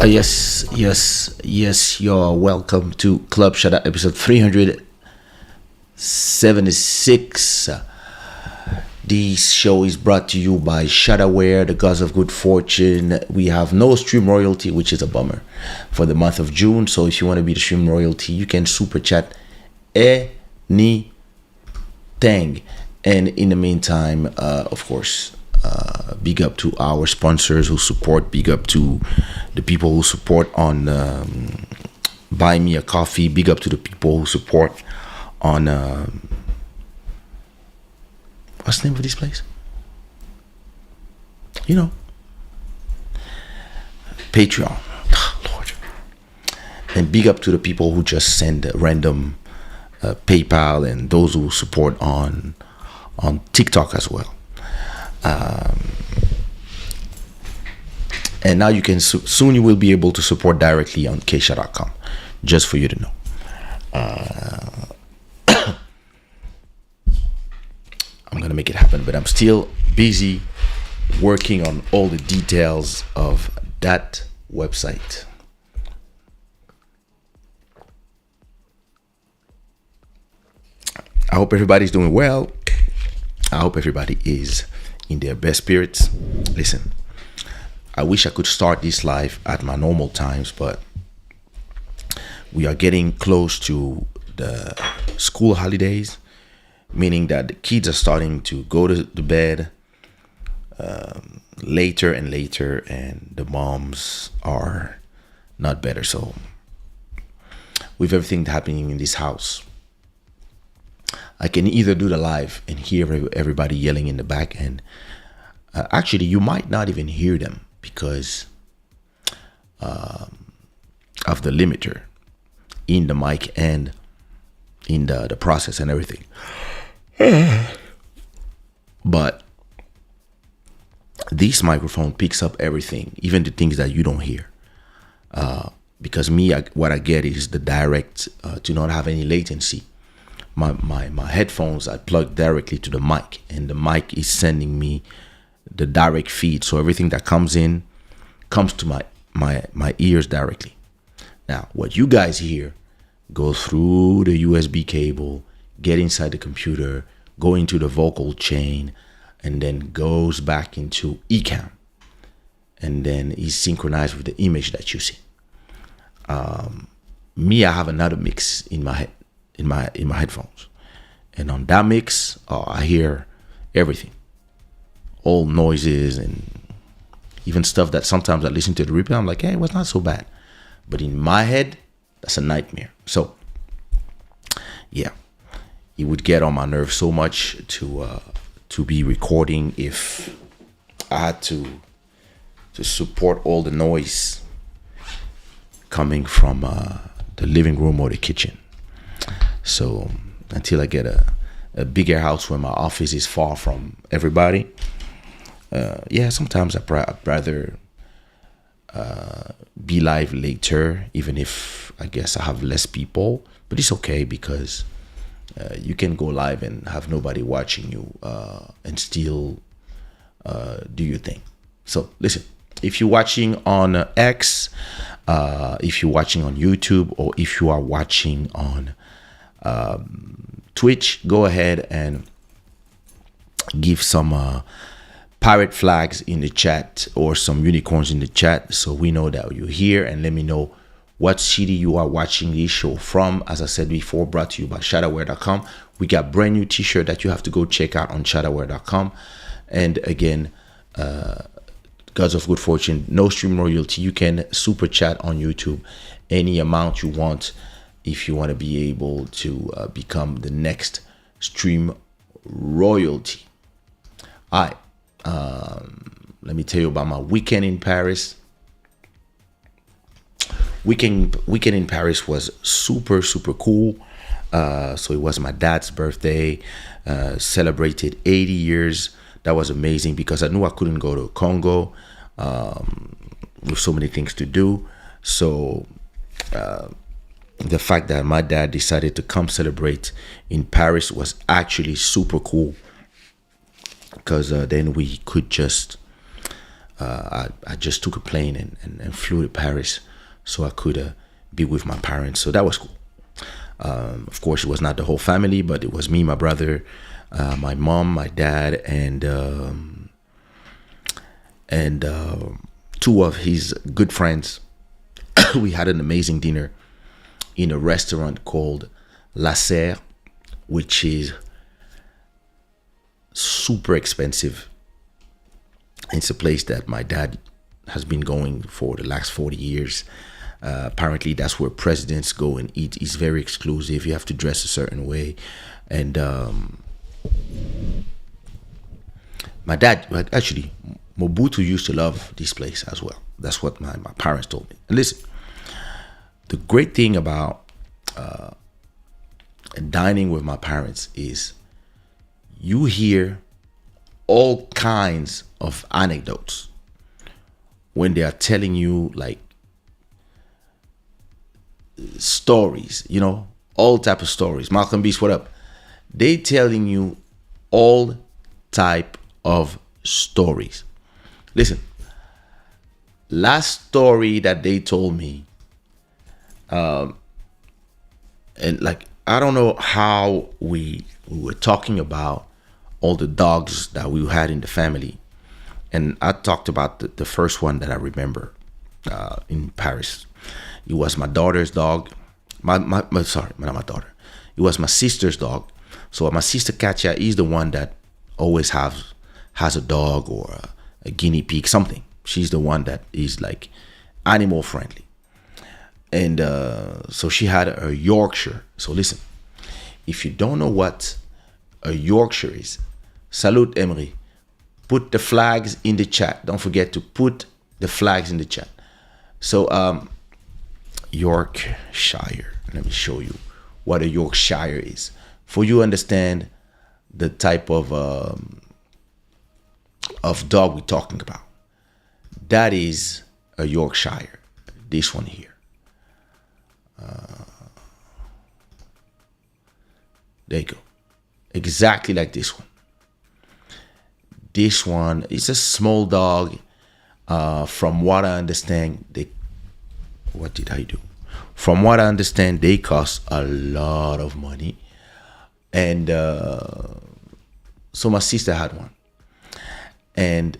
Yes. You're welcome to Club Shada episode 376. This show is brought to you by Shadaware, the gods of good fortune. We have no stream royalty, which is a bummer for the month of June. So if you want to be the stream royalty, you can super chat anything. And in the meantime, of course, big up to our sponsors who support. Big up to the people who support on Buy Me a Coffee. Big up to the people who support on what's the name of this place? You know, Patreon. Lord. And big up to the people who just send random PayPal, and those who support on TikTok as well. And now you can soon you will be able to support directly on Kaysha.com, just for you to know. I'm gonna make it happen, but I'm still busy working on all the details of that website. I hope everybody's doing well. I hope everybody is in their best spirits. Listen, I wish I could start this live at my normal times, but we are getting close to the school holidays, meaning that the kids are starting to go to bed later and later, and the moms are not better. So with everything happening in this house, I can either do the live and hear everybody yelling in the back, and actually you might not even hear them because of the limiter in the mic and in the process and everything. But this microphone picks up everything, even the things that you don't hear, because what I get is the direct to not have any latency. My headphones I plug directly to the mic, and the mic is sending me the direct feed, so everything that comes in comes to my ears directly. Now what you guys hear goes through the USB cable, get inside the computer, go into the vocal chain, and then goes back into Ecamm, and then is synchronized with the image that you see. I have another mix in my head, in my headphones, and on that mix, I hear everything, all noises, and even stuff that sometimes I listen to the replay, I'm like, hey, it was not so bad, but in my head, that's a nightmare. So yeah, it would get on my nerves so much to be recording if I had to support all the noise coming from the living room or the kitchen. So until I get a bigger house where my office is far from everybody, sometimes I'd rather be live later, even if I guess I have less people. But it's okay because you can go live and have nobody watching you and still do your thing. So listen, if you're watching on X, if you're watching on YouTube, or if you are watching on Twitch, go ahead and give some pirate flags in the chat or some unicorns in the chat, so we know that you're here, and let me know what city you are watching this show from. As I said before, brought to you by Shadaware.com. We got brand new t-shirt that you have to go check out on Shadaware.com. And again, gods of good fortune, no stream royalty. You can super chat on YouTube any amount you want if you want to be able to become the next stream royalty. All right, let me tell you about my weekend in Paris. Weekend in Paris was super cool. So it was my dad's birthday, celebrated 80 years. That was amazing because I knew I couldn't go to Congo with so many things to do. So the fact that my dad decided to come celebrate in Paris was actually super cool, because then we could just I just took a plane and flew to Paris so I could be with my parents. So that was cool. Of course, it was not the whole family, but it was me, my brother, my mom, my dad, and two of his good friends. We had an amazing dinner in a restaurant called La Serre, which is super expensive. It's a place that my dad has been going for the last 40 years. Apparently, that's where presidents go and eat. It's very exclusive. You have to dress a certain way. And my dad, actually, Mobutu used to love this place as well. That's what my parents told me. And listen, the great thing about dining with my parents is you hear all kinds of anecdotes when they are telling you like stories, all type of stories. Malcolm Beast, what up? They telling you all type of stories. Listen, last story that they told me, and like I don't know how we were talking about all the dogs that we had in the family, and I talked about the first one that I remember in Paris. It was my daughter's dog. Sorry, not my daughter. It was my sister's dog. So my sister Kaysha is the one that always has a dog or a guinea pig, something. She's the one that is like animal friendly. And so she had a Yorkshire. So listen, if you don't know what a Yorkshire is, Salute Emery, put the flags in the chat. Don't forget to put the flags in the chat. So Yorkshire, let me show you what a Yorkshire is for you understand the type of dog we're talking about. That is a Yorkshire, this one here. There you go. Exactly like this one. This one is a small dog. From what I understand, what did I do? From what I understand, they cost a lot of money. And so my sister had one. And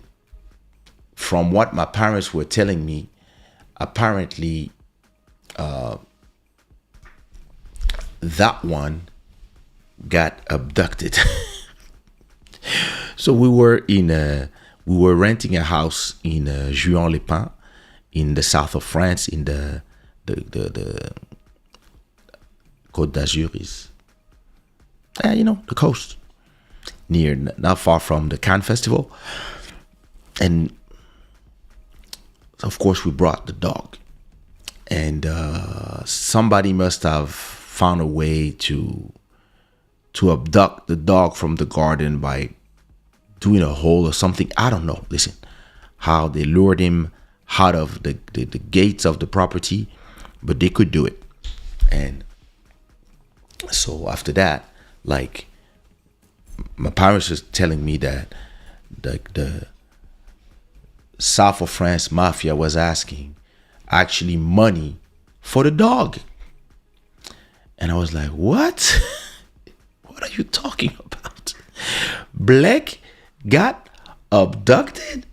from what my parents were telling me, apparently that one got abducted. So we were renting a house in Juan-les-Pins in the south of France, in the Côte d'Azur is, the coast, not far from the Cannes Festival. And of course we brought the dog, and somebody must have found a way to abduct the dog from the garden by doing a hole or something. I don't know. Listen, how they lured him out of the gates of the property, but they could do it. And so after that, like, my parents was telling me that the South of France mafia was asking actually money for the dog. And I was like, what? What are you talking about? Black got abducted?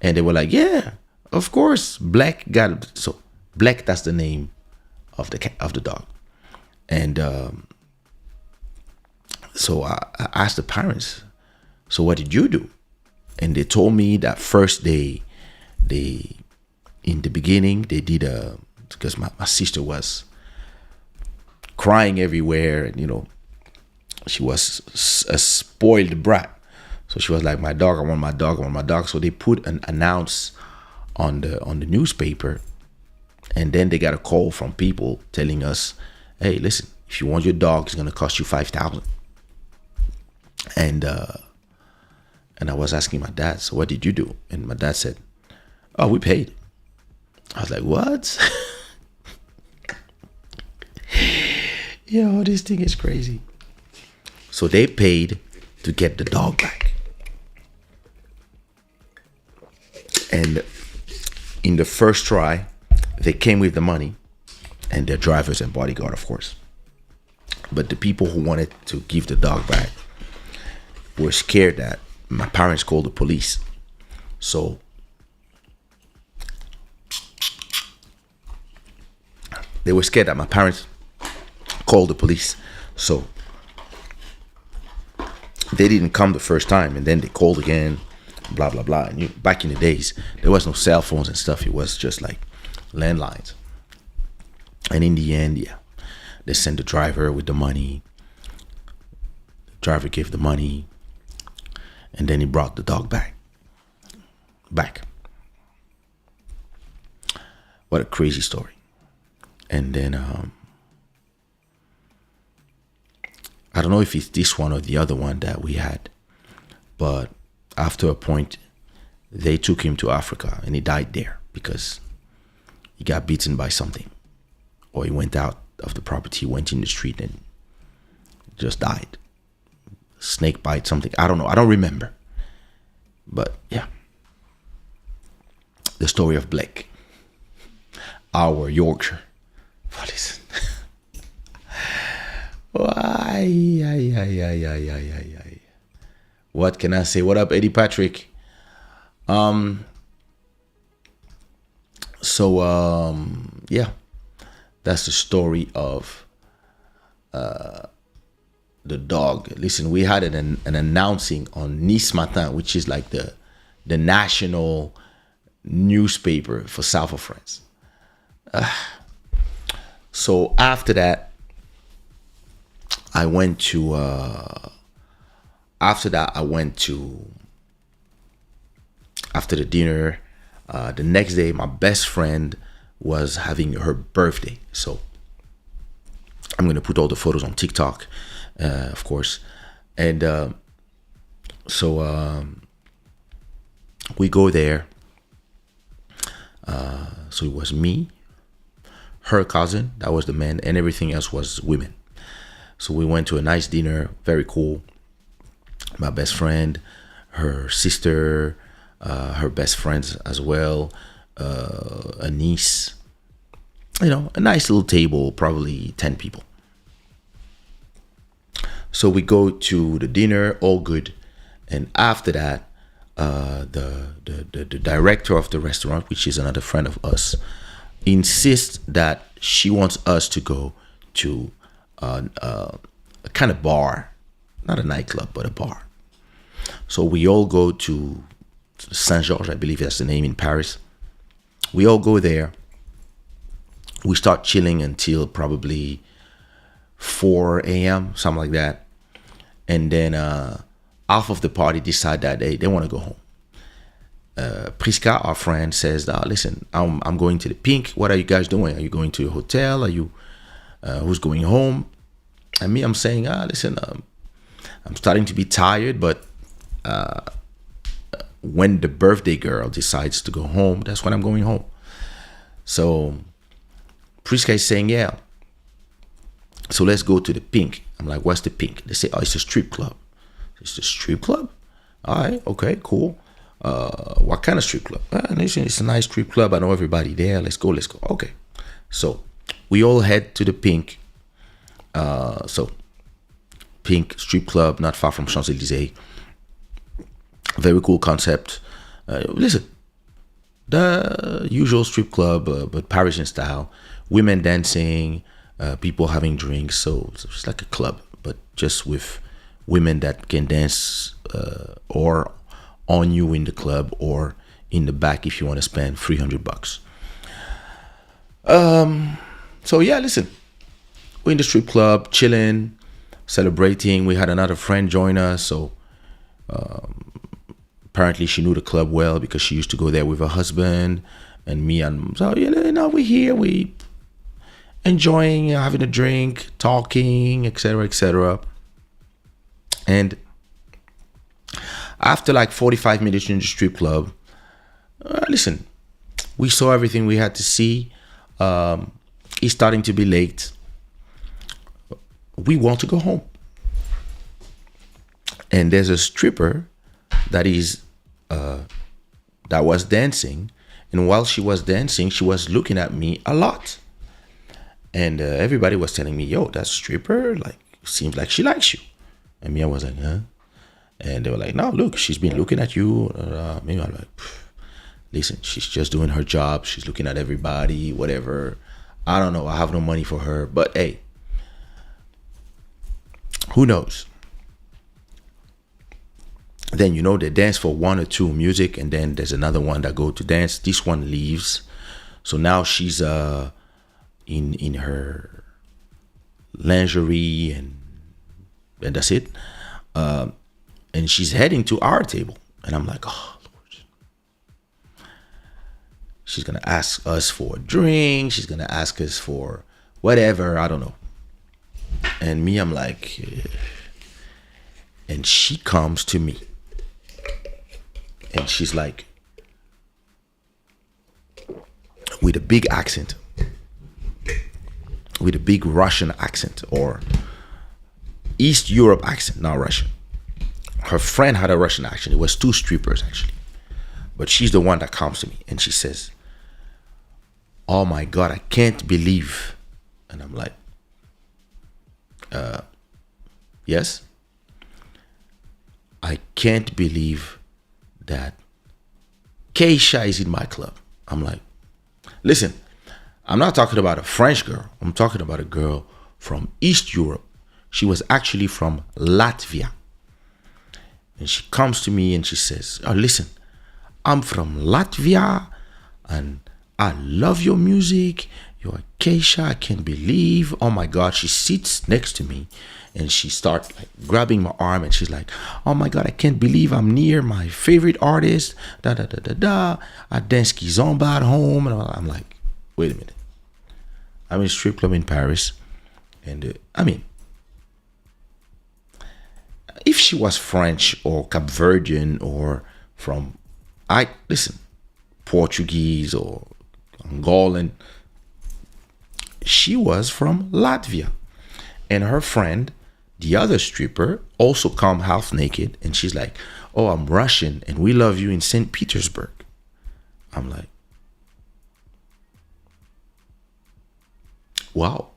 And they were like, yeah, of course, Black got. So Black, that's the name of the dog. And so I asked the parents, so what did you do? And they told me that first they in the beginning they did because my sister was crying everywhere, and she was a spoiled brat. So she was like, my dog, I want my dog, I want my dog. So they put an announce on the newspaper, and then they got a call from people telling us, hey, listen, if you want your dog, it's gonna cost you $5,000. And I was asking my dad, so what did you do? And my dad said, oh, we paid. I was like, what? Yo, this thing is crazy. So they paid to get the dog back. And in the first try, they came with the money and their drivers and bodyguard, of course. But the people who wanted to give the dog back were scared that my parents called the police. So they were scared that my parents called the police. So they didn't come the first time, and then they called again, blah, blah, blah. And back in the days, there was no cell phones and stuff. It was just like landlines. And in the end, yeah, they sent the driver with the money. The driver gave the money, and then he brought the dog back. What a crazy story. And then I don't know if it's this one or the other one that we had, but after a point, they took him to Africa and he died there because he got beaten by something, or he went out of the property, went in the street and just died. Snake bite, something. I don't know. I don't remember. But yeah, the story of Blake, our Yorkshire. What is it? What can I say? What up, Eddie Patrick? Yeah, that's the story of the dog. Listen, we had an announcing on Nice Matin, which is like the national newspaper for South of France. So after that, I went to after the dinner, the next day, my best friend was having her birthday. So I'm going to put all the photos on TikTok, of course. And we go there. So it was me, her cousin, that was the man, and everything else was women. So we went to a nice dinner, very cool. My best friend, her sister, her best friends as well, a niece. You know, a nice little table, probably 10 people. So we go to the dinner, all good. And after that, the director of the restaurant, which is another friend of us, insists that she wants us to go to a kind of bar, not a nightclub, but a bar. So we all go to Saint-Georges, I believe that's the name in Paris. We all go there. We start chilling until probably 4 a.m., something like that. And then half of the party decide that they want to go home. Priska, our friend, says, listen, I'm going to the Pink. What are you guys doing? Are you going to a hotel? Are you who's going home? And me, I'm saying, listen, I'm starting to be tired, but when the birthday girl decides to go home, that's when I'm going home. So Priska is saying, yeah, so let's go to the Pink. I'm like, what's the Pink? They say, oh, it's a strip club. It's a strip club? All right, okay, cool. What kind of strip club? Listen, it's a nice strip club. I know everybody there. Let's go. Okay. So we all head to the Pink. So Pink strip club, not far from Champs-Élysées. Very cool concept. Listen, the usual strip club, but Parisian style. Women dancing, people having drinks. So it's like a club, but just with women that can dance or on you in the club or in the back if you want to spend $300. So yeah, listen, we're in the strip club, chilling, celebrating. We had another friend join us, so apparently she knew the club well because she used to go there with her husband and me. And so we're here, we enjoying, having a drink, talking, etc., etc. And after like 45 minutes in the strip club, listen, we saw everything we had to see. It's starting to be late. We want to go home. And there's a stripper that is that was dancing. And while she was dancing, she was looking at me a lot. And everybody was telling me, yo, that stripper, like, seems like she likes you. And me, I was like, huh? And they were like, no, look, she's been looking at you. Maybe I'm like, listen, she's just doing her job. She's looking at everybody, whatever. I don't know. I have no money for her. But hey, who knows? Then, they dance for one or two music. And then there's another one that go to dance. This one leaves. So now she's in her lingerie and that's it. And she's heading to our table. And I'm like, oh, Lord. She's going to ask us for a drink. She's going to ask us for whatever. I don't know. And me, I'm like, and she comes to me. And she's like, with a big accent. With a big Russian accent or East Europe accent, not Russian. Her friend had a Russian accent. It was two strippers, actually. But she's the one that comes to me and she says, oh my God, I can't believe. And I'm like, yes? I can't believe that Kaysha is in my club. I'm like, listen, I'm not talking about a French girl. I'm talking about a girl from East Europe. She was actually from Latvia. And she comes to me and she says, oh, listen, I'm from Latvia and I love your music. You're Kaysha. I can't believe. Oh my God. She sits next to me and she starts like grabbing my arm and she's like, oh my God, I can't believe I'm near my favorite artist. Da da da da da. I dance kizomba at home. And I'm like, wait a minute. I'm in a strip club in Paris. And if she was French or Cape Verdean or from, Portuguese or Angolan, she was from Latvia. And her friend, the other stripper, also come half naked. And she's like, oh, I'm Russian and we love you in St. Petersburg. I'm like, wow.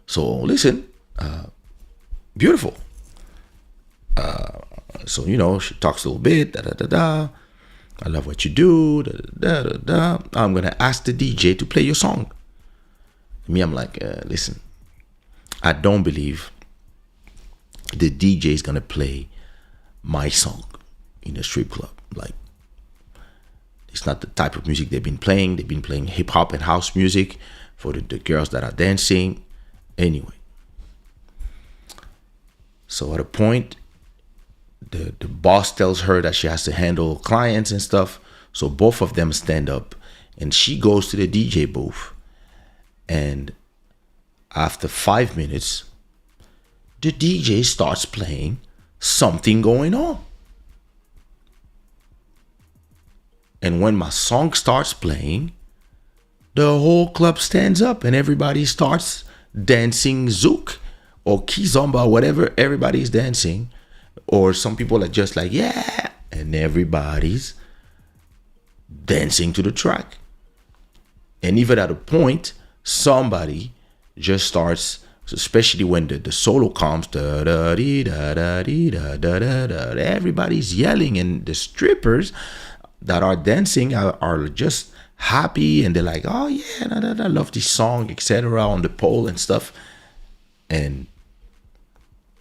So listen, beautiful. So, she talks a little bit, da da da da. I love what you do, da da da da. I'm going to ask the DJ to play your song. Me, I'm like, listen, I don't believe the DJ is going to play my song in a strip club. Like, it's not the type of music they've been playing. They've been playing hip hop and house music for the girls that are dancing. Anyway. So at a point, the boss tells her that she has to handle clients and stuff. So both of them stand up and she goes to the DJ booth. And after 5 minutes, the DJ starts playing Something Going On. And when my song starts playing, the whole club stands up and everybody starts dancing zouk or kizomba, whatever. Everybody's dancing. Or some people are just like, yeah. And everybody's dancing to the track. And even at a point, somebody just starts, especially when the solo comes, da da dee da da dee da da da da. Everybody's yelling, and the strippers that are dancing are just happy, and they're like, oh yeah, da, da, da, I love this song, etc. on the pole and stuff. And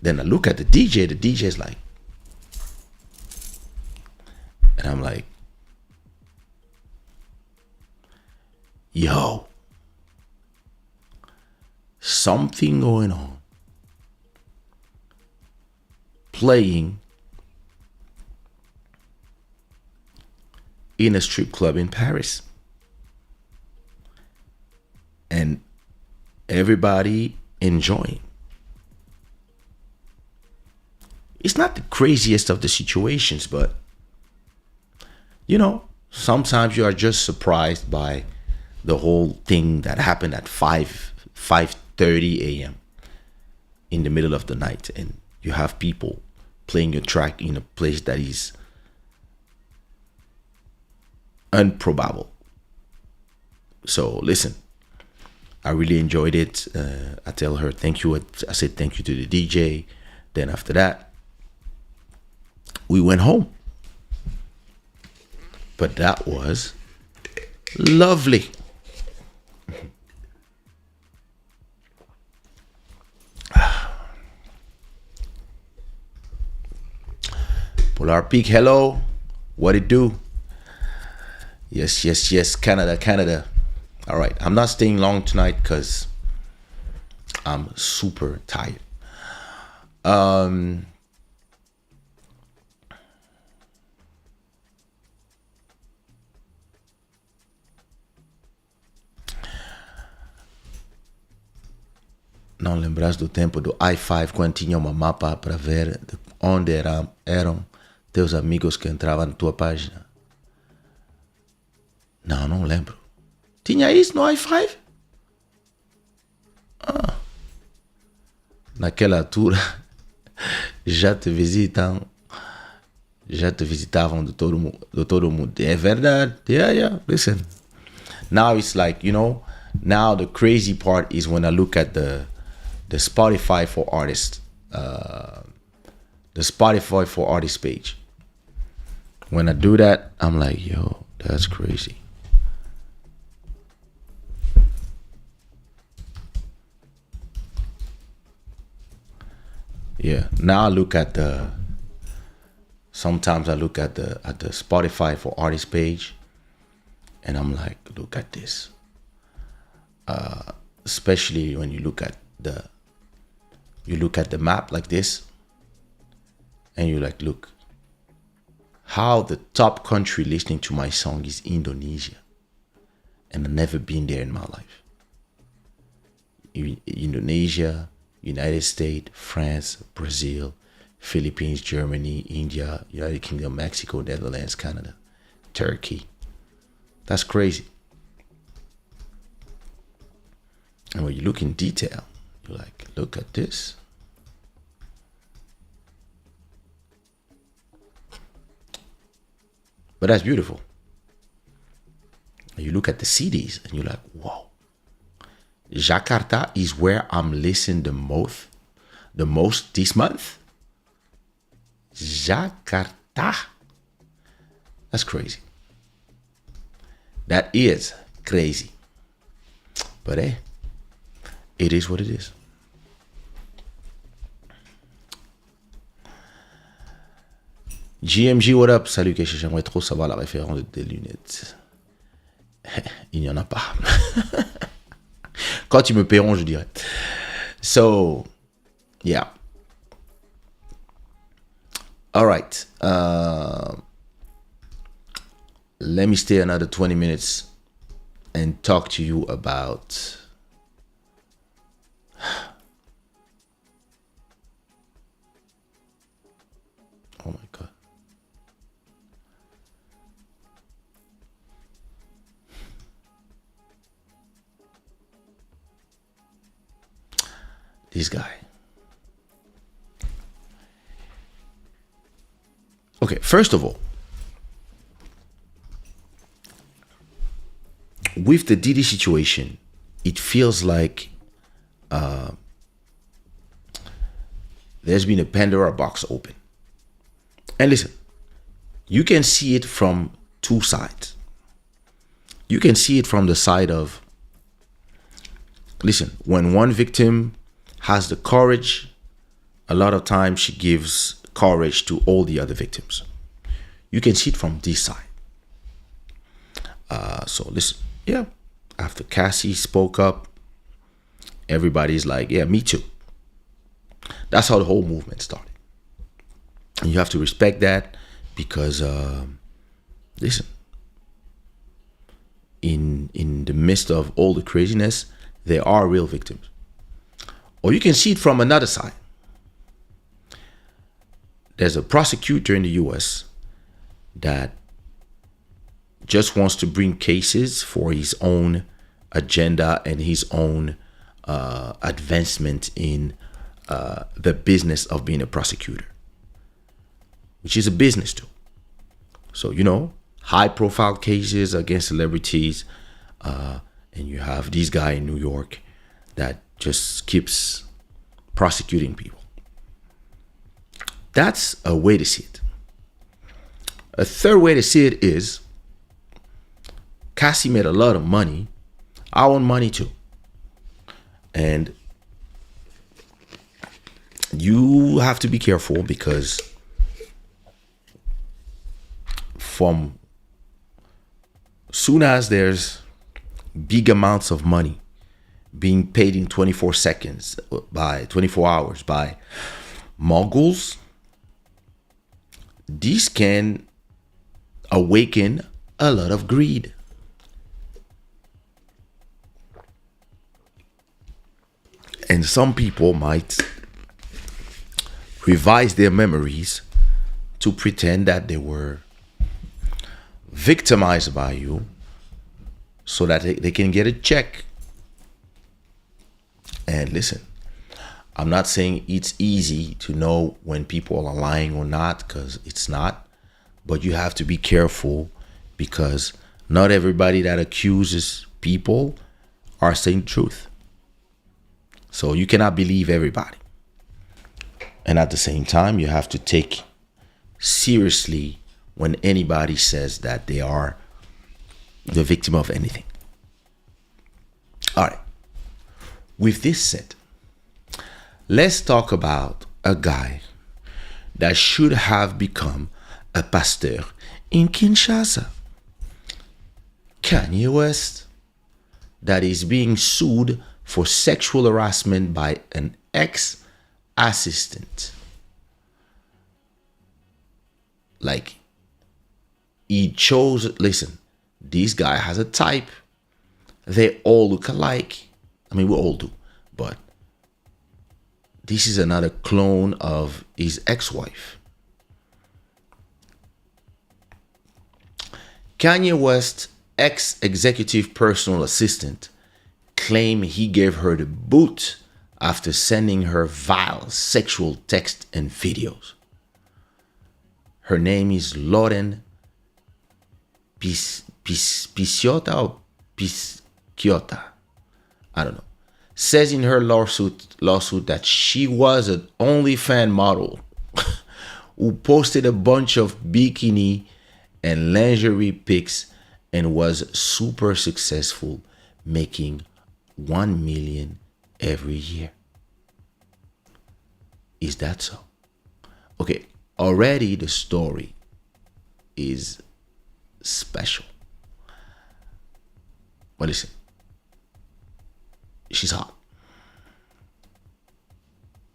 then I look at the DJ. The DJ's like, and I'm like, yo, something going on. Playing in a strip club in Paris. And everybody enjoying. It's not the craziest of the situations, but sometimes you are just surprised by the whole thing that happened at 5:30 a.m. in the middle of the night, and you have people playing your track in a place that is improbable. So listen, I really enjoyed it. I tell her thank you. I said thank you to the DJ. Then after that, we went home. But that was lovely. Polar Peak, hello. What it do? Yes, yes, yes. Canada, Canada. All right. I'm not staying long tonight because I'm super tired. Não lembras do tempo do i5 quando tinha uma mapa para ver onde eram teus amigos que entravam na tua página? Não lembro. Tinha isso no i5? Naquela altura já te visitavam de todo mundo. É verdade. Yeah. Listen. Now it's like, now the crazy part is when I look at the Spotify for artists, the Spotify for artists page. When I do that, I'm like, yo, that's crazy. Yeah. Now I look at sometimes I look at the Spotify for artists page, and I'm like, look at this. Especially when you look at the map like this, and you like, look how the top country listening to my song is Indonesia, and I've never been there in my life. Indonesia, United States, France, Brazil, Philippines, Germany, India, United Kingdom, Mexico, Netherlands, Canada, Turkey. That's crazy. And when you look in detail, you're like, look at this. But that's beautiful. And you look at the cities and you're like, whoa. Jakarta is where I'm listening the most this month. Jakarta. That's crazy. That is crazy. But hey, it is what it is. GMG, what up? Salut Kaysha, j'aimerais trop savoir la référence de tes lunettes. Il n'y en a pas. Quand ils me paieront, je dirai. So, yeah. All right. Let me stay another 20 minutes and talk to you about oh my God. This guy. Okay, first of all, with the Diddy situation, it feels like there's been a Pandora box open. And listen, you can see it from two sides. You can see it from the side of, listen, when one victim has the courage, a lot of times she gives courage to all the other victims. You can see it from this side. So listen, yeah, after Cassie spoke up, everybody's like, yeah, me too. That's how the whole movement started. And you have to respect that because, listen, in the midst of all the craziness, there are real victims. Or you can see it from another side. There's a prosecutor in the US that just wants to bring cases for his own agenda and his own advancement in the business of being a prosecutor, which is a business too. So, high profile cases against celebrities, and you have this guy in New York that just keeps prosecuting people. That's a way to see it. A third way to see it is Cassie made a lot of money. I want money too. And you have to be careful, because from soon as there's big amounts of money being paid in 24 seconds, by 24 hours by moguls, this can awaken a lot of greed. And some people might revise their memories to pretend that they were victimized by you so that they can get a check. And listen, I'm not saying it's easy to know when people are lying or not, because it's not. But you have to be careful, because not everybody that accuses people are saying the truth. So you cannot believe everybody. And at the same time, you have to take seriously when anybody says that they are the victim of anything. All right. With this said, let's talk about a guy that should have become a pasteur in Kinshasa. Kanye West, that is being sued for sexual harassment by an ex-assistant. Like, he chose, listen, this guy has a type. They all look alike. I mean, we all do. But this is another clone of his ex-wife. Kanye West, ex-executive personal assistant, claimed he gave her the boot after sending her vile sexual texts and videos. Her name is Lauren Pisciota or Pisciota, I don't know. Says in her lawsuit that she was an OnlyFans model who posted a bunch of bikini and lingerie pics and was super successful, making 1 million every year. Is that so? Okay, already the story is special. But listen, she's hot.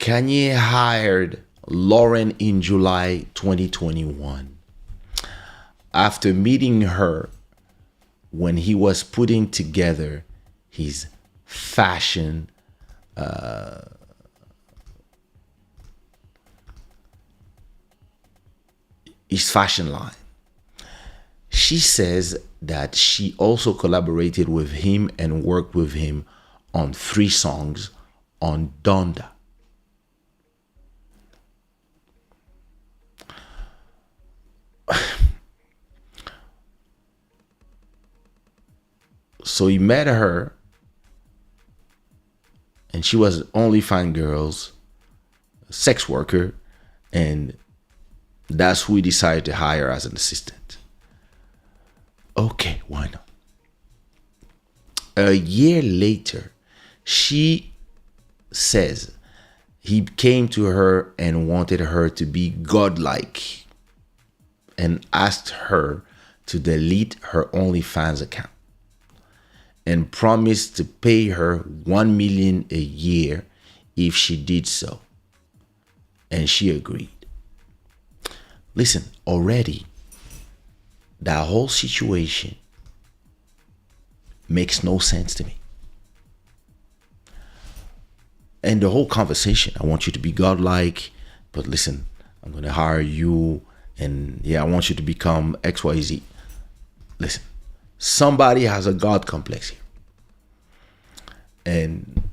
Kanye hired Lauren in July 2021 after meeting her when he was putting together his fashion line. She says that she also collaborated with him and worked with him on 3 songs on Donda. So he met her, and she was an OnlyFans girl's sex worker, and that's who he decided to hire as an assistant. Okay, why not? A year later, she says he came to her and wanted her to be godlike and asked her to delete her OnlyFans account and promised to pay her 1 million a year if she did so. And she agreed. Listen, already that whole situation makes no sense to me. And the whole conversation, I want you to be godlike, but listen, I'm going to hire you, and yeah, I want you to become XYZ. Listen, somebody has a God complex here. And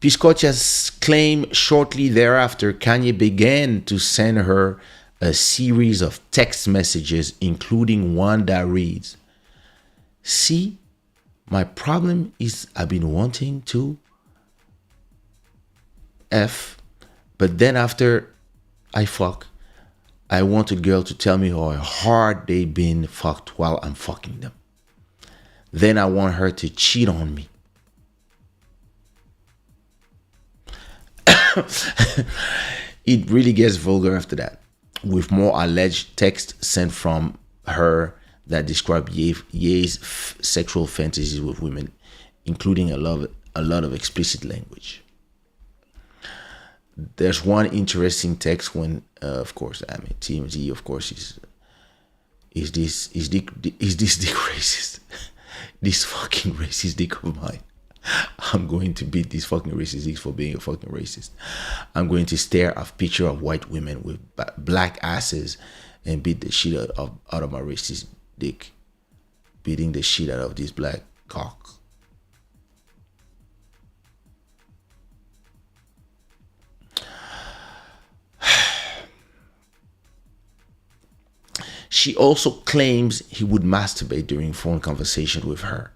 Piscotty's claim shortly thereafter, Kanye began to send her a series of text messages, including one that reads, "See, my problem is I've been wanting to F, but then after I fuck, I want a girl to tell me how hard they been fucked while I'm fucking them. Then I want her to cheat on me." It really gets vulgar after that, with more alleged text sent from her that describe Ye's sexual fantasies with women, including a lot of explicit language. There's one interesting text when, of course, I mean TMZ, of course, is this dick racist? This fucking racist dick of mine. I'm going to beat these fucking racist dicks for being a fucking racist. I'm going to stare at a picture of white women with black asses and beat the shit out of my racist dick, beating the shit out of this black cock. She also claims he would masturbate during phone conversation with her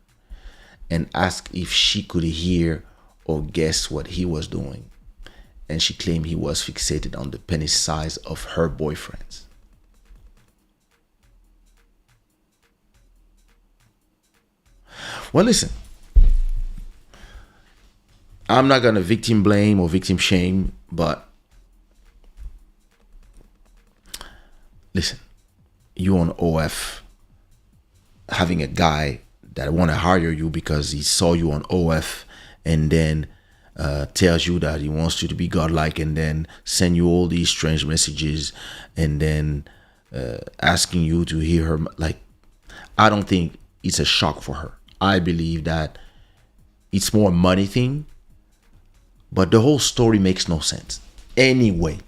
and ask if she could hear or guess what he was doing. And she claimed he was fixated on the penis size of her boyfriends. Well, listen, I'm not going to victim blame or victim shame, but listen, you on OF having a guy that want to hire you because he saw you on OF and then tells you that he wants you to be godlike and then send you all these strange messages and then asking you to hear her. Like, I don't think it's a shock for her. I believe that it's more a money thing, but the whole story makes no sense. Anyway,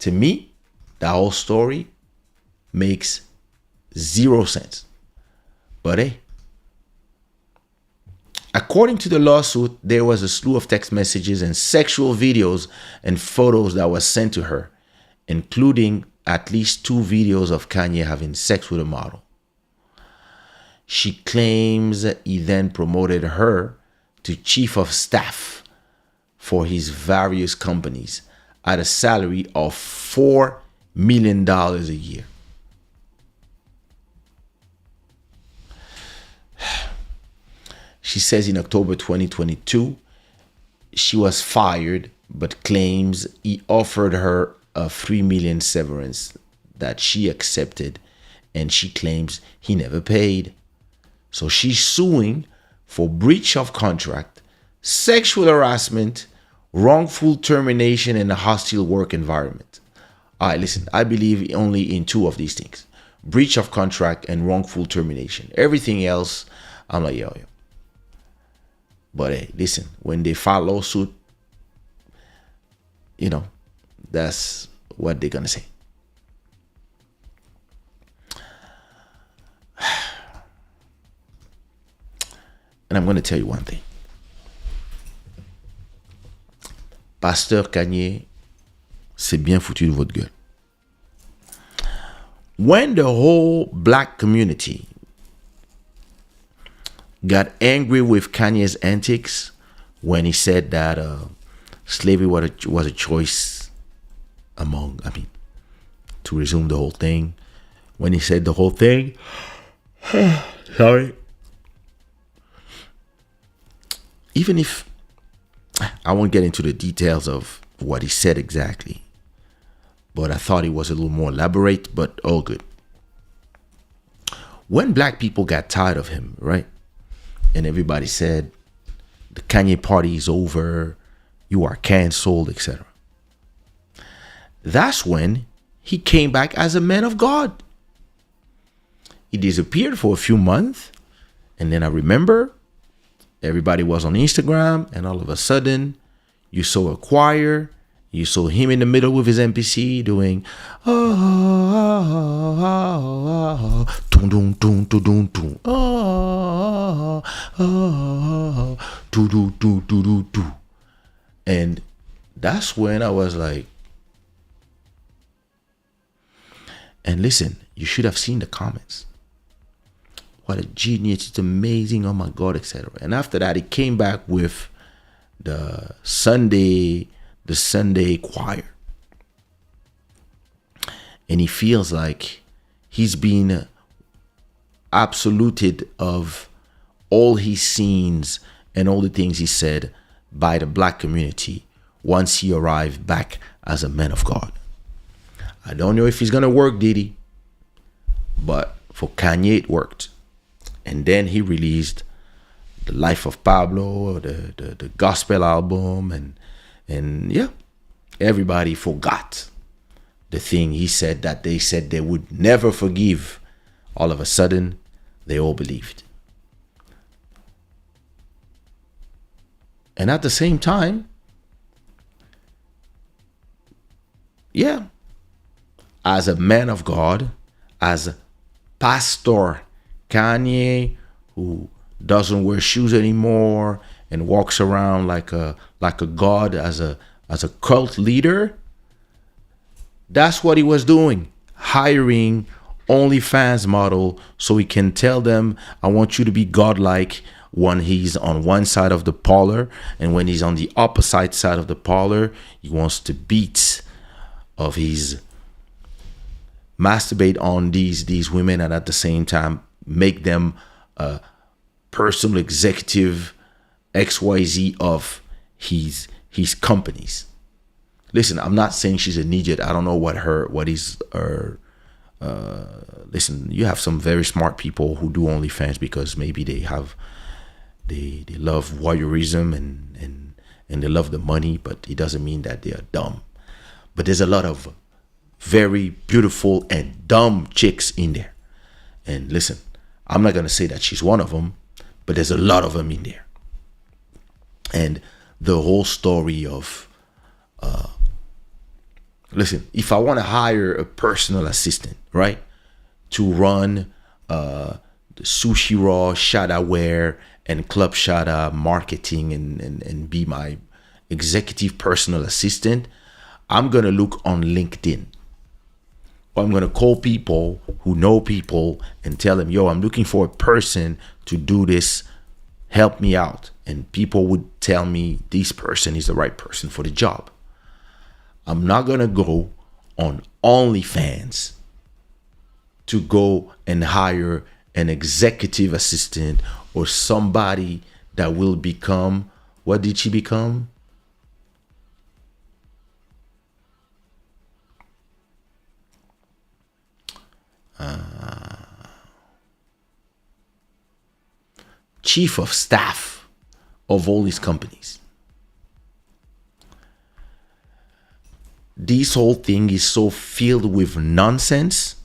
to me, that whole story makes zero sense. But hey, according to the lawsuit, there was a slew of text messages and sexual videos and photos that were sent to her, including at least 2 videos of Kanye having sex with a model. She claims he then promoted her to chief of staff for his various companies at a salary of $4 million a year. She says in October 2022, she was fired, but claims he offered her a $3 million severance that she accepted, and she claims he never paid. So she's suing for breach of contract, sexual harassment, wrongful termination, and a hostile work environment. All right, listen, I believe only in 2 of these things: breach of contract and wrongful termination. Everything else, I'm like, yo. But hey, listen, when they file a lawsuit, you know, that's what they're going to say. And I'm going to tell you one thing. Pasteur Kanye, c'est bien foutu de votre gueule. When the whole black community got angry with Kanye's antics when he said that slavery was a choice to resume the whole thing. When he said the whole thing, sorry. Even if I won't get into the details of what he said exactly, but I thought it was a little more elaborate, but all good. When black people got tired of him, right? And everybody said, the Kanye party is over, you are canceled, etc. That's when he came back as a man of God. He disappeared for a few months, and then I remember everybody was on Instagram, and all of a sudden, you saw a choir, you saw him in the middle with his MPC doing, dun dun dun dun dun dun, do do do do do do. And that's when I was like, and listen, you should have seen the comments. What a genius, it's amazing, oh my God, etc. And after that, he came back with the Sunday choir. And he feels like he's been absoluted of all his scenes and all the things he said by the black community once he arrived back as a man of God. I don't know if he's gonna work, Diddy, but for Kanye it worked. And then he released the Life of Pablo, the gospel album, and yeah, everybody forgot the thing he said that they said they would never forgive. All of a sudden, they all believed. And at the same time, yeah, as a man of God, as Pasteur Kanye, who doesn't wear shoes anymore and walks around like a god, as a cult leader, that's what he was doing, hiring OnlyFans model so he can tell them, I want you to be godlike when he's on one side of the parlor, and when he's on the opposite side of the parlor, he wants to beat of his masturbate on these women, and at the same time make them a personal executive XYZ of his companies. Listen, I'm not saying she's an idiot. I don't know what is her. Listen, you have some very smart people who do OnlyFans because maybe they love voyeurism and they love the money, but it doesn't mean that they are dumb. But there's a lot of very beautiful and dumb chicks in there. And listen, I'm not gonna say that she's one of them, but there's a lot of them in there. And the whole story of listen, if I want to hire a personal assistant, right, to run the Sushi Raw, Shada Wear, and Club Shada marketing and be my executive personal assistant, I'm going to look on LinkedIn. Or I'm going to call people who know people and tell them, yo, I'm looking for a person to do this. Help me out. And people would tell me this person is the right person for the job. I'm not going to go on OnlyFans to go and hire an executive assistant or somebody that will become, what did she become? Chief of staff of all these companies. This whole thing is so filled with nonsense,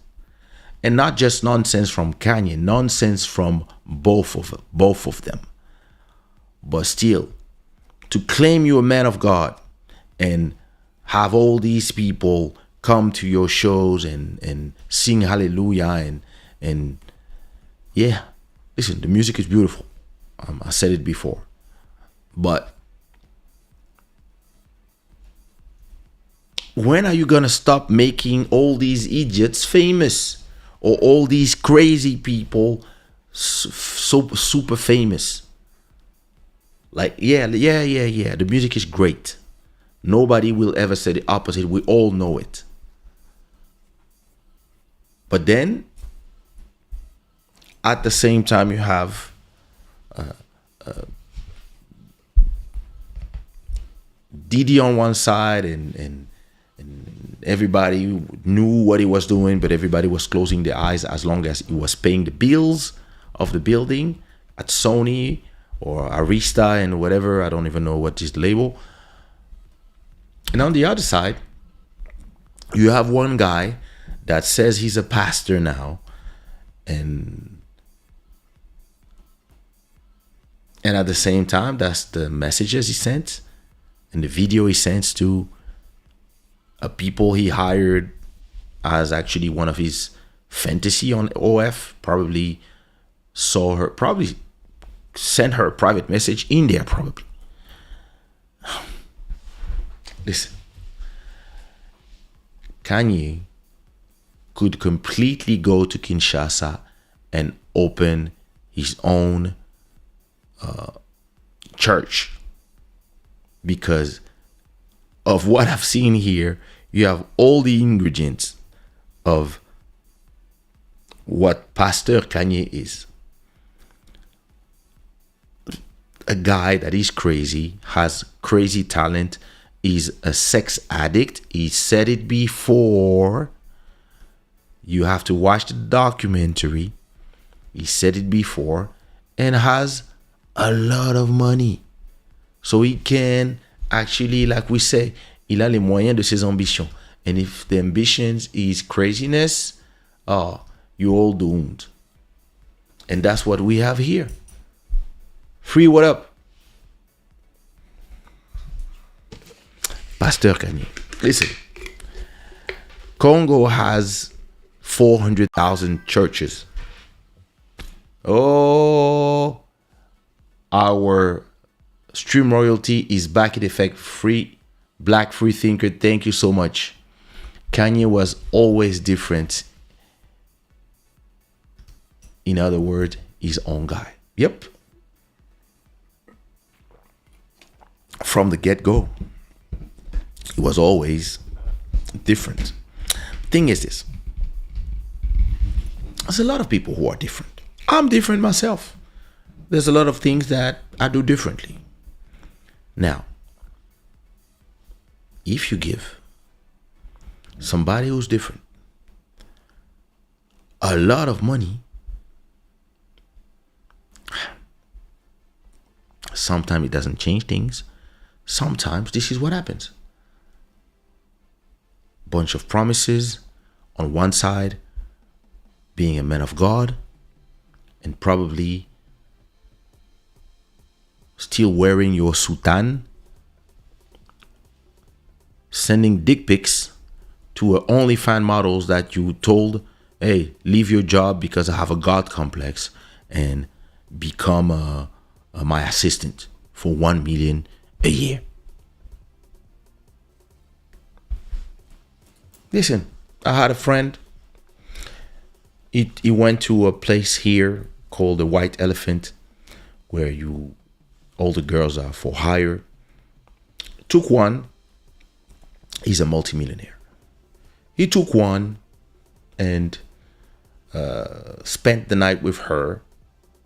and not just nonsense from Kanye, nonsense from both of them. But still, to claim you're a man of God and have all these people come to your shows and sing hallelujah and yeah, listen, the music is beautiful. I said it before, but when are you gonna stop making all these idiots famous, or all these crazy people so super famous? Like, yeah, the music is great. Nobody will ever say the opposite. We all know it. But then, at the same time, you have Diddy on one side, and everybody knew what he was doing, but everybody was closing their eyes as long as he was paying the bills of the building at Sony or Arista and whatever. I don't even know what is the label. And on the other side, you have one guy that says he's a pastor now, and at the same time, that's the messages he sent and the video he sends to people he hired as actually one of his fantasy on OF. Probably saw her, probably sent her a private message in there, probably. Listen, Kanye could completely go to Kinshasa and open his own church, because of what I've seen here. You have all the ingredients of what Pasteur Kanye is. A guy that is crazy, has crazy talent, is a sex addict. He said it before. You have to watch the documentary. He said it before, and has a lot of money. So he can actually, like we say, il a les moyens de ses ambitions. And if the ambitions is craziness, you're all doomed. And that's what we have here. Free, what up? Pasteur Kanye. Listen, Congo has 400,000 churches. Oh, our stream royalty is back in effect. Free, black free thinker. Thank you so much. Kanye was always different. In other words, his own guy. Yep. From the get-go, he was always different. Thing is this. There's a lot of people who are different. I'm different myself. There's a lot of things that I do differently. Now, if you give somebody who's different a lot of money, sometimes it doesn't change things. Sometimes this is what happens. Bunch of promises on one side, being a man of God, and probably still wearing your soutane, sending dick pics to OnlyFans models that you told, hey, leave your job because I have a God complex and become my assistant for 1 million a year. Listen, I had a friend. He went to a place here called the White Elephant, where all the girls are for hire. Took one. He's a multimillionaire. He took one and spent the night with her.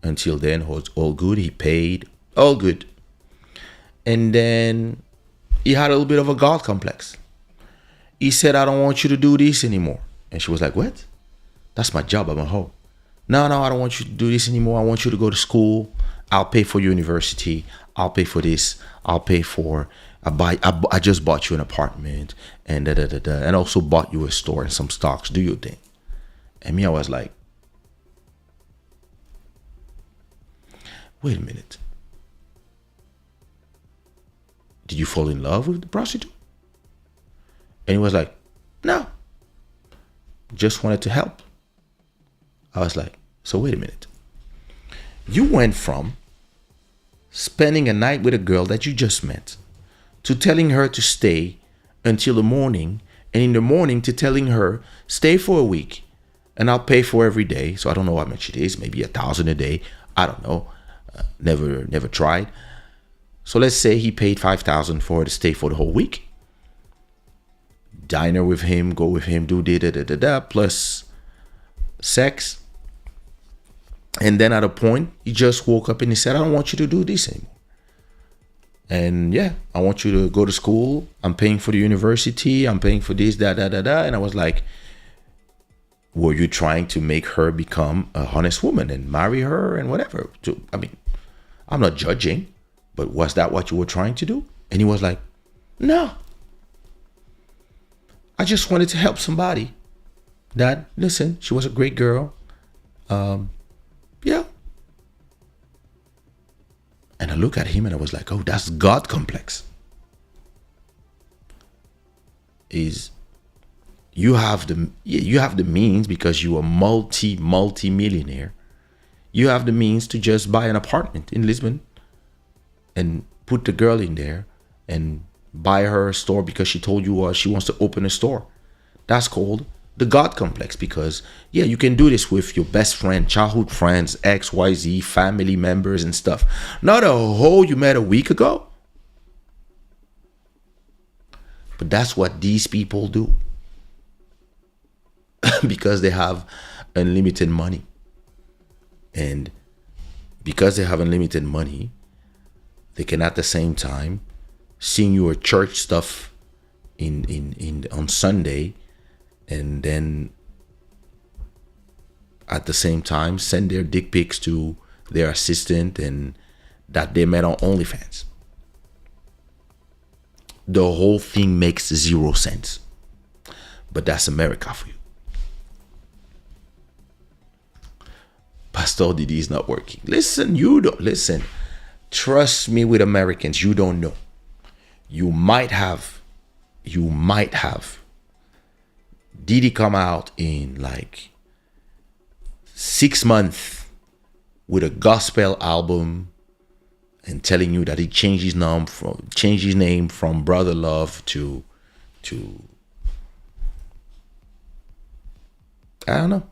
Until then, it was all good. He paid, all good. And then he had a little bit of a God complex. He said, I don't want you to do this anymore. And she was like, what? That's my job. I'm a hoe. No, I don't want you to do this anymore. I want you to go to school. I'll pay for your university. I'll pay for this. I'll pay for, I just bought you an apartment and and also bought you a store and some stocks. Do your thing. And me, I was like, wait a minute. Did you fall in love with the prostitute? And he was like, no. Just wanted to help. I was like, so wait a minute. You went from spending a night with a girl that you just met to telling her to stay until the morning, and in the morning to telling her, stay for a week and I'll pay for every day. So I don't know how much it is, maybe 1,000 a day. I don't know. Never tried. So let's say he paid 5,000 for her to stay for the whole week. Diner with him, go with him, do plus sex. And then at a point, he just woke up and he said, I don't want you to do this anymore. And yeah, I want you to go to school. I'm paying for the university. I'm paying for this, And I was like, were you trying to make her become a honest woman and marry her and whatever? I mean, I'm not judging, but was that what you were trying to do? And he was like, no. I just wanted to help somebody. That, listen, she was a great girl. Yeah. And I look at him and I was like, oh, that's God complex. You have the means because you are multi-millionaire. You have the means to just buy an apartment in Lisbon and put the girl in there and buy her a store because she told you she wants to open a store. That's called the God complex, because yeah, you can do this with your best friend, childhood friends, XYZ, family members and stuff. Not a hoe you met a week ago. But that's what these people do. Because they have unlimited money. And because they have unlimited money, they can at the same time sing you a church stuff in on Sunday, and then at the same time send their dick pics to their assistant and that they met on OnlyFans. The whole thing makes 0 sense. But that's America for you. Pastor Didi is not working. Listen, you don't listen. Trust me with Americans, you don't know. You might have Didi come out in like 6 months with a gospel album and telling you that he changed his name from Brother Love to I don't know,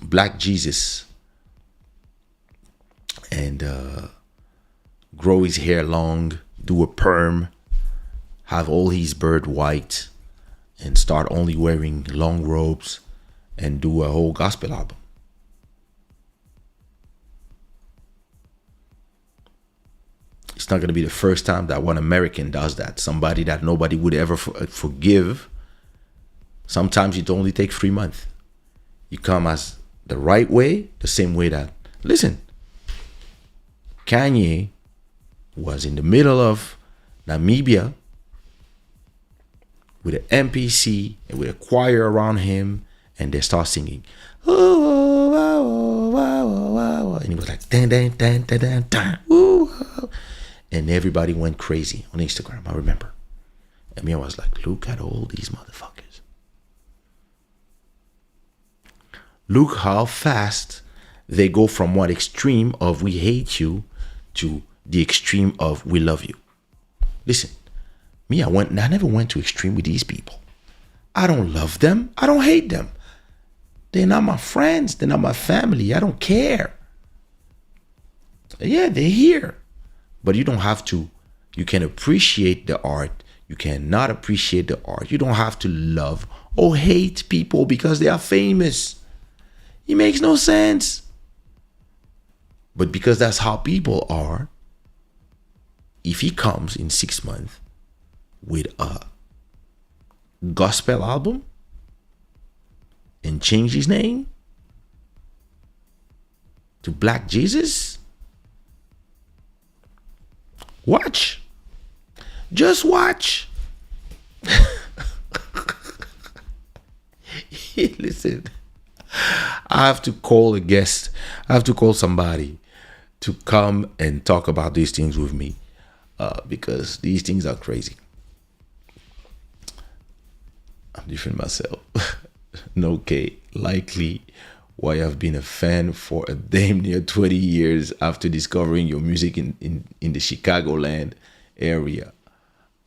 Black Jesus, and grow his hair long, do a perm, have all his beard white, and start only wearing long robes and do a whole gospel album. It's not going to be the first time that one American does that. Somebody that nobody would ever forgive. Sometimes it only takes 3 months. You come as the right way, the same way that, listen, Kanye was in the middle of Namibia with an MPC and with a choir around him, and they start singing. And he was like, dan, dan, dan, dan, dan, dan, and everybody went crazy on Instagram, I remember. And me, I was like, look at all these motherfuckers. Look how fast they go from one extreme of we hate you to the extreme of we love you. Listen, me, I never went to extreme with these people. I don't love them. I don't hate them. They're not my friends. They're not my family. I don't care. Yeah, they're here. But you don't have to. You can appreciate the art. You cannot appreciate the art. You don't have to love or hate people because they are famous. It makes no sense. But because that's how people are, if he comes in 6 months with a gospel album and change his name to Black Jesus, watch. Just watch. Listen, I have to call a guest. I have to call somebody to come and talk about these things with me, because these things are crazy. I'm different myself. No, okay, likely why I've been a fan for a damn near 20 years after discovering your music in the Chicagoland area.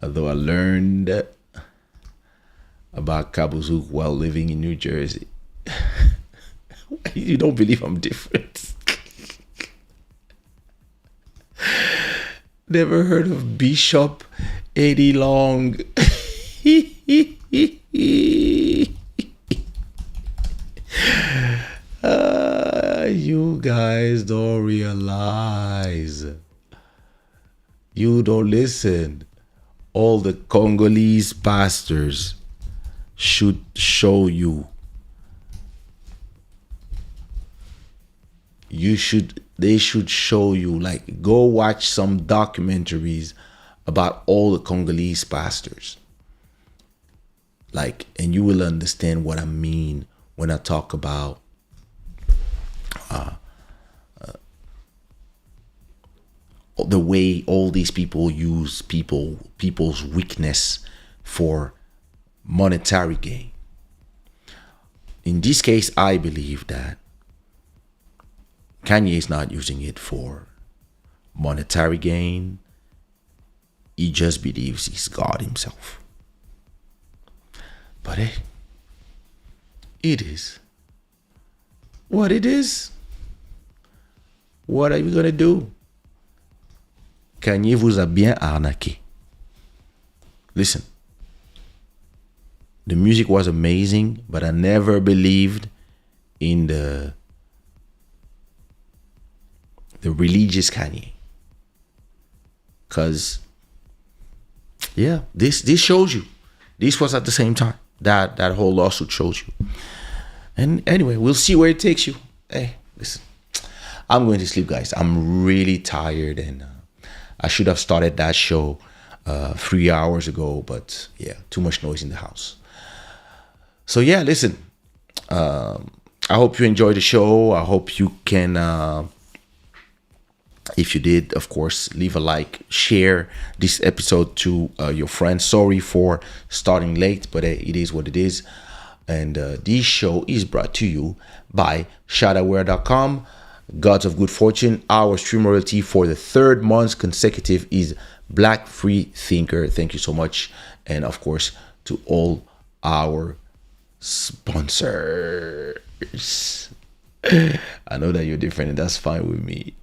Although I learned about Kabuzook while living in New Jersey. You don't believe I'm different? Never heard of Bishop Eddie Long? You guys don't realize. You don't listen. All the Congolese pastors should show you. They should show you, like, go watch some documentaries about all the Congolese pastors. Like, and you will understand what I mean when I talk about the way all these people use people's weakness for monetary gain. In this case, I believe that Kanye is not using it for monetary gain. he just believes he's God himself. But hey, it is what it is. What are you gonna do? Kanye vous a bien arnaqué. Listen, the music was amazing, but I never believed in the religious Kanye. Cause yeah, this shows you. This was at the same time. That whole lawsuit shows you. And anyway, we'll see where it takes you. Hey, listen, I'm going to sleep, guys. I'm really tired, and I should have started that show 3 hours ago, but yeah, too much noise in the house. So yeah, listen, I hope you enjoyed the show. I hope you can, if you did, of course, leave a like, share this episode to your friends. Sorry for starting late, but it is what it is. And this show is brought to you by ShadaWare.com. Gods of Good Fortune. Our stream royalty for the 3rd month consecutive is Black Free Thinker. Thank you so much. And of course, to all our sponsors. I know that you're different, and that's fine with me.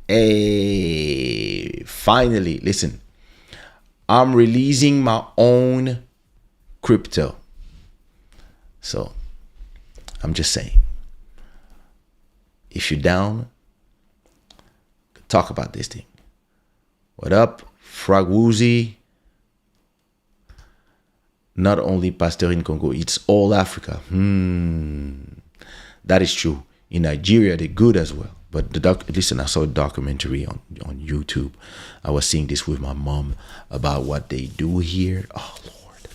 Hey, finally, listen. I'm releasing my own crypto. So, I'm just saying. If you're down, talk about this thing. What up, Frag Woozy? Not only Pasteur in Congo, it's all Africa. That is true. In Nigeria, they're good as well. But listen, I saw a documentary on YouTube. I was seeing this with my mom about what they do here. Oh, Lord.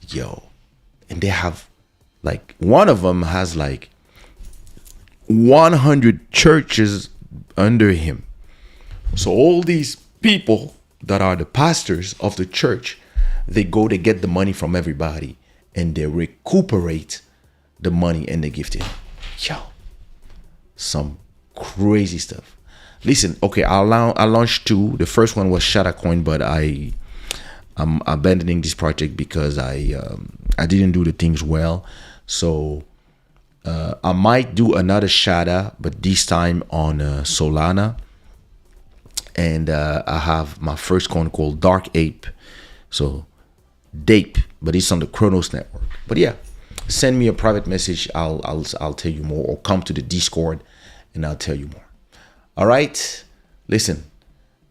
Yo. And they have, like, one of them has, like, 100 churches under him. So all these people that are the pastors of the church, they go to get the money from everybody, and they recuperate the money and they give to him. Yo, some crazy stuff. Listen, okay, I launched 2. The first one was Shada Coin, but I'm abandoning this project because I didn't do the things well. So I might do another Shada, but this time on Solana. And I have my first coin called Dark Ape. So Dape, but it's on the Kronos network. But yeah, send me a private message. I'll tell you more, or come to the Discord and I'll tell you more. All right, listen,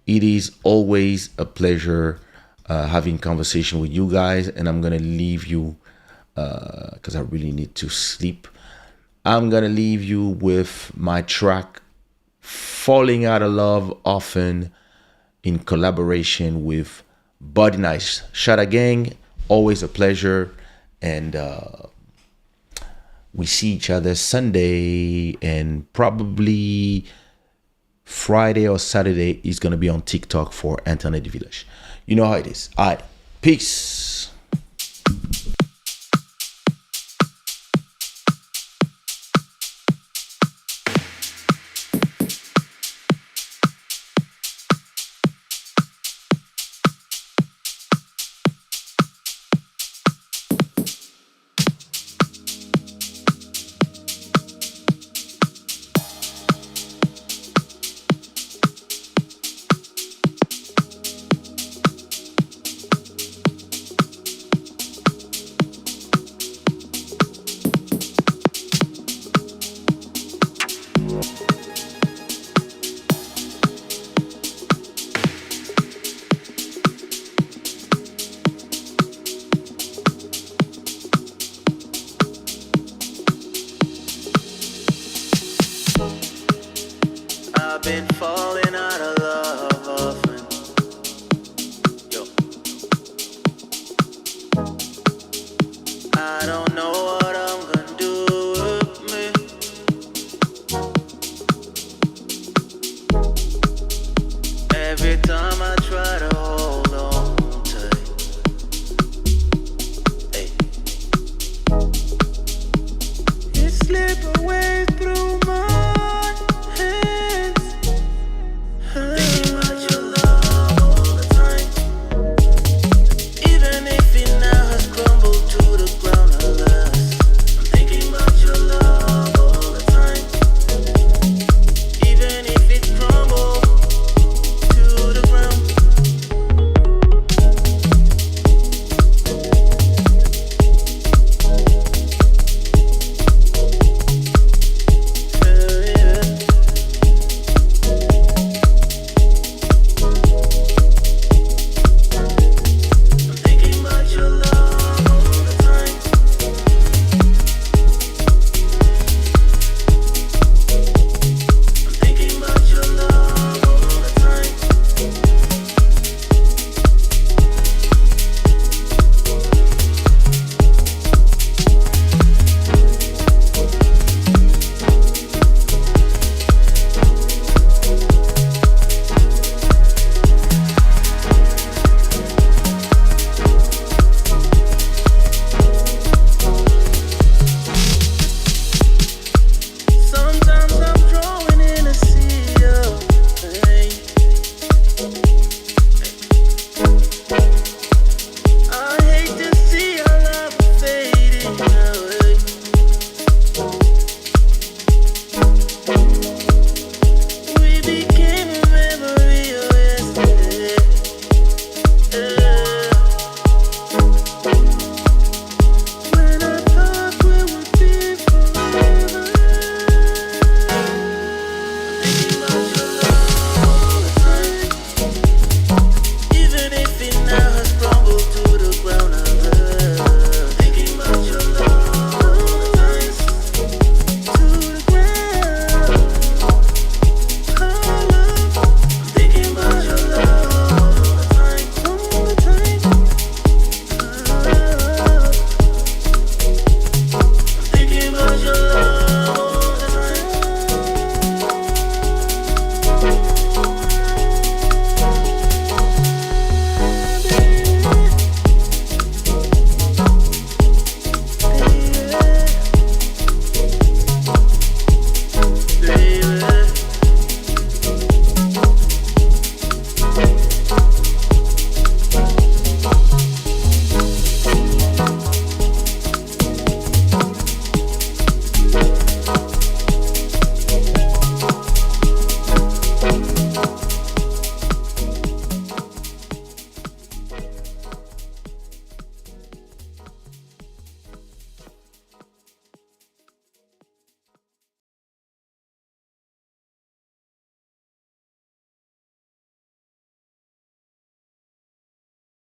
it is always a pleasure having conversation with you guys, and I'm gonna leave you because I really need to sleep. I'm gonna leave you with my track Falling Out of Love, often in collaboration with Buddy Nice. Shada Gang, always a pleasure. And we see each other Sunday, and probably Friday or Saturday is going to be on TikTok for Internet Village. You know how it is. All right. Peace. I've been falling.